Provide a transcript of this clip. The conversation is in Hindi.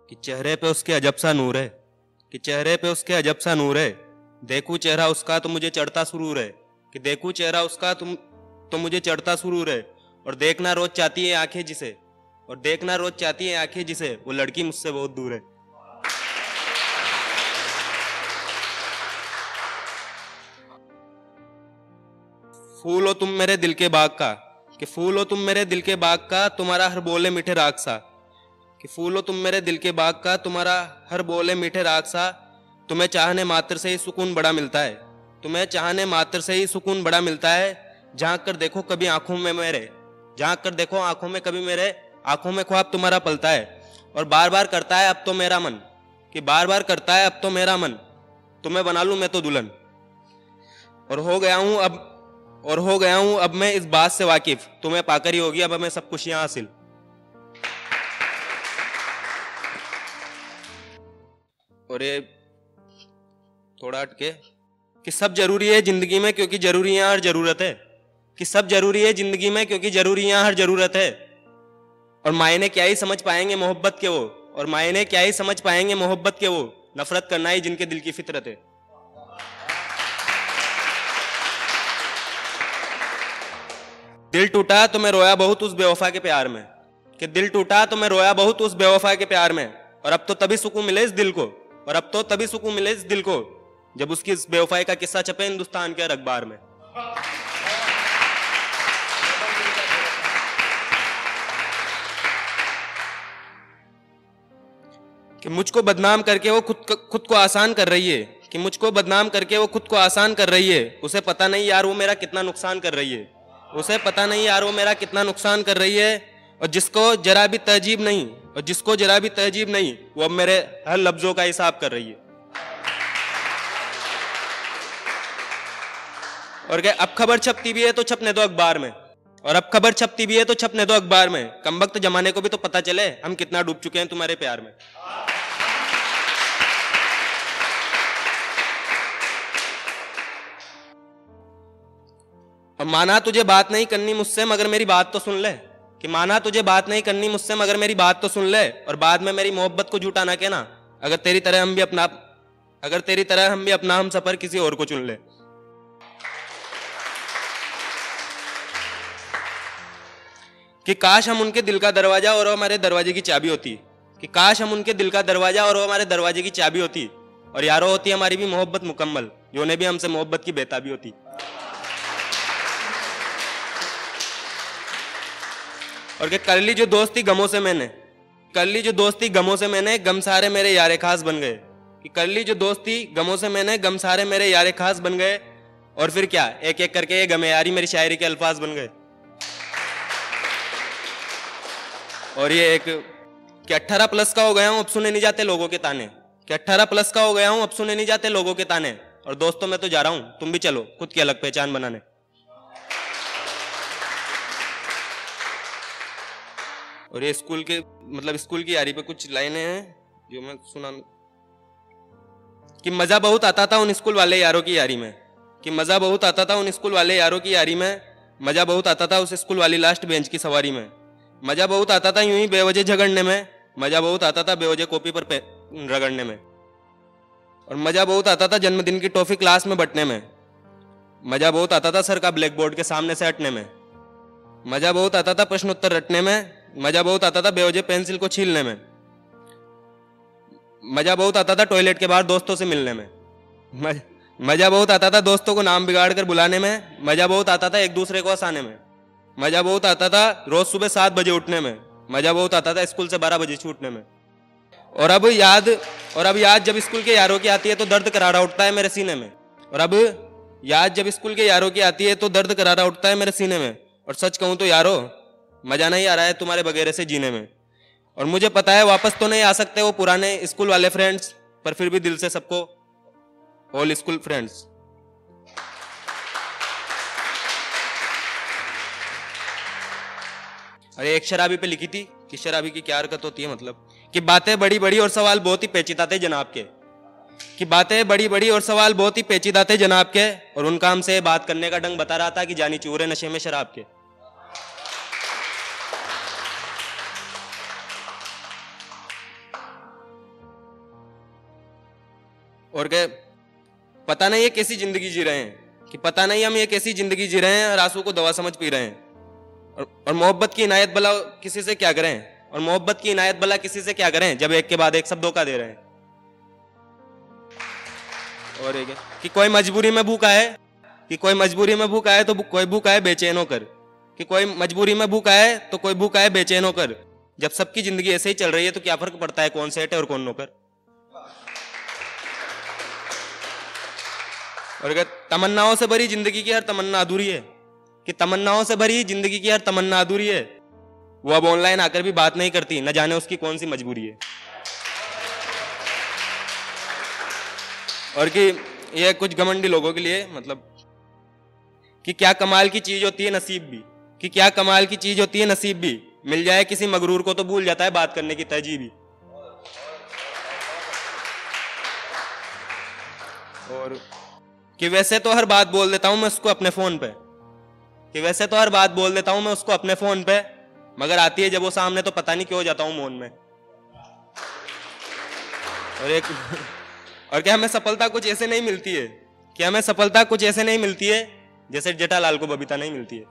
कि चेहरे पे उसके अजब सा नूर है, कि चेहरे पे उसके अजब सा नूर है। देखूं चेहरा उसका तो मुझे चढ़ता सुरूर है, कि देखूं चेहरा उसका तो मुझे चढ़ता सुरूर है। और देखना रोज चाहती है आंखें जिसे, और देखना रोज चाहती है आंखें जिसे, वो लड़की मुझसे बहुत दूर है। फूल हो तुम मेरे दिल के बाग का, कि फूल हो तुम मेरे दिल के बाग का, तुम्हारा हर बोले मीठे राग सा। कि फूल हो तुम मेरे दिल के बाग का, तुम्हारा हर बोले मीठे राग सा। तुम्हें चाहने मात्र से ही सुकून बड़ा मिलता है, तुम्हें चाहने मात्र से ही सुकून बड़ा मिलता है। झांक कर देखो कभी आंखों में मेरे, झांक कर देखो आंखों में कभी मेरे, आंखों में ख्वाब तुम्हारा पलता है। और बार बार करता है अब तो मेरा मन, कि बार बार करता है अब तो मेरा मन, तुम्हें बना लूं मैं तो दुल्हन। और हो गया हूं अब और हो गया हूं अब मैं इस बात से वाकिफ, तुम्हें पाकर ही होगी अब हमें सब खुशियां हासिल। और ये थोड़ा हटके, कि सब जरूरी है जिंदगी में क्योंकि जरूरी है हर जरूरत है, कि सब जरूरी है जिंदगी में क्योंकि जरूरी है हर जरूरत है। और मायने क्या ही समझ पाएंगे मोहब्बत के वो, और मायने क्या ही समझ पाएंगे मोहब्बत के वो, नफरत करना ही जिनके दिल की फितरत है। दिल टूटा तो मैं रोया बहुत उस बेवफा के प्यार में, कि दिल टूटा तो मैं रोया बहुत उस बेवफा के प्यार में। और अब तो तभी सुकून मिले इस दिल को, और अब तो तभी सुकून मिले इस दिल को, जब उसकी इस बेवफाई का किस्सा छपे हिंदुस्तान के हर अखबार में। कि मुझको बदनाम करके वो खुद को आसान कर रही है, कि मुझको बदनाम करके वो खुद को आसान कर रही है। उसे पता नहीं यार वो मेरा कितना नुकसान कर रही है, उसे पता नहीं यार वो मेरा कितना नुकसान कर रही है। और जिसको जरा भी तहजीब नहीं, और जिसको जरा भी तहजीब नहीं, वो अब मेरे हर लफ्जों का हिसाब कर रही है। और क्या अब खबर छपती भी है तो छपने दो अखबार में, और अब खबर छपती भी है तो छपने दो अखबार में। कमबख्त जमाने को भी तो पता चले हम कितना डूब चुके हैं तुम्हारे प्यार में। और माना तुझे बात नहीं करनी मुझसे मगर मेरी बात तो सुन ले, कि माना तुझे बात नहीं करनी मुझसे मगर मेरी बात तो सुन ले। और बाद में मेरी मोहब्बत को झूठा ना कहना, अगर तेरी तरह हम भी अपना हम सफर किसी और को चुन ले। कि काश हम उनके दिल का दरवाजा और वो हमारे दरवाजे की चाबी होती, कि काश हम उनके दिल का दरवाजा और वो हमारे दरवाजे की चाबी होती। और यारो होती हमारी भी मोहब्बत मुकम्मल, जो उन्हें भी हमसे मोहब्बत की बेताबी होती। और कि कर ली जो दोस्ती गमों से मैंने, कर ली जो दोस्ती गमों से मैंने, गम सारे मेरे यारे खास बन गए। कि कर ली जो दोस्ती गमों से मैंने, गम सारे मेरे यारे खास बन गए। और फिर क्या एक एक करके ये गमे यारी मेरी शायरी के अल्फाज बन गए। और ये एक कि 18 प्लस का हो गया हूं अब सुने नहीं जाते लोगों के ताने, कि 18 प्लस का हो गया हूं अब सुने नहीं जाते लोगों के ताने। और दोस्तों मैं तो जा रहा हूं, तुम भी चलो खुद की अलग पहचान बनाने। और ये स्कूल के स्कूल की यारी पे कुछ लाइनें हैं जो मैं सुना। कि मजा बहुत आता था उन स्कूल वाले यारों की यारी में, कि मजा बहुत आता था उन स्कूल वाले यारों की यारी में। मजा बहुत आता था उस स्कूल वाली लास्ट बेंच की सवारी में। मजा बहुत आता था यूं ही बेवजह झगड़ने में, मजा बहुत आता था बेवजह कॉपी पर रगड़ने में। और मजा बहुत आता था जन्मदिन की टॉफी क्लास में बंटने में। मजा बहुत आता था सर का ब्लैक बोर्ड के सामने से हटने में। मजा बहुत आता था प्रश्नोत्तर रटने में। मजा बहुत आता था बेवजह पेंसिल को छीलने में। मजा बहुत आता था टॉयलेट के बाहर दोस्तों से मिलने में। मजा बहुत आता था दोस्तों को नाम बिगाड़ कर बुलाने में। मजा बहुत आता था एक दूसरे को हंसाने में। मजा बहुत आता था रोज सुबह 7 बजे उठने में। मजा बहुत आता था स्कूल से 12 बजे छूटने में। और अब याद जब स्कूल के यारों की आती है तो दर्द करारा उठता है मेरे सीने में। और अब याद जब स्कूल के यारों की आती है तो दर्द करारा उठता है मेरे सीने में। और सच कहूं तो यारो मजा नहीं आ रहा है तुम्हारे बगैर से जीने में। और मुझे पता है वापस तो नहीं आ सकते वो पुराने स्कूल वाले फ्रेंड्स, पर फिर भी दिल से सबको ऑल स्कूल फ्रेंड्स। अरे एक शराबी पे लिखी थी कि शराबी की क्या हरकत होती है, मतलब कि बातें बड़ी बड़ी और सवाल बहुत ही पेचीदा थे जनाब के, कि बातें बड़ी बड़ी और सवाल बहुत ही पेचीदा थे जनाब के। और उनका हमसे बात करने का ढंग बता रहा था कि जानी चूर है नशे में शराब के। और के पता नहीं ये कैसी जिंदगी जी रहे हैं, कि पता नहीं हम ये कैसी जिंदगी जी रहे हैं और आंसू को दवा समझ पी रहे हैं। और मोहब्बत की इनायत भला किसी से क्या करें, और मोहब्बत की इनायत भला किसी से क्या करें जब एक के बाद एक सब धोखा दे रहे हैं। और एक है कि कोई मजबूरी में भूखा है, कि कोई मजबूरी में भूखा है तो कोई भूखा है बेचैन होकर, कि कोई मजबूरी में भूखा है तो कोई भूखा है बेचैन होकर। जब सबकी जिंदगी ऐसे ही चल रही है तो क्या फर्क पड़ता है कौन सेठ है और कौन नौकर। और अगर तमन्नाओं से भरी जिंदगी की हर तमन्ना अधूरी है, कि तमन्नाओं से भरी जिंदगी की हर तमन्ना अधूरी है। वो अब ऑनलाइन आकर भी बात नहीं करती, न जाने उसकी कौन सी मजबूरी है। और कि ये कुछ घमंडी लोगों के लिए मतलब कि क्या कमाल की चीज होती है नसीब भी, कि क्या कमाल की चीज होती है नसीब भी, मिल जाए किसी मगरूर को तो भूल जाता है बात करने की तहजीब भी। और कि वैसे तो हर बात बोल देता हूं मैं उसको अपने फोन पे, कि वैसे तो हर बात बोल देता हूं मैं उसको अपने फोन पे, मगर आती है जब वो सामने तो पता नहीं क्यों हो जाता हूं मौन में। और एक और क्या हमें सफलता कुछ ऐसे नहीं मिलती है, कि हमें सफलता कुछ ऐसे नहीं मिलती है जैसे जेठालाल को बबीता नहीं मिलती है।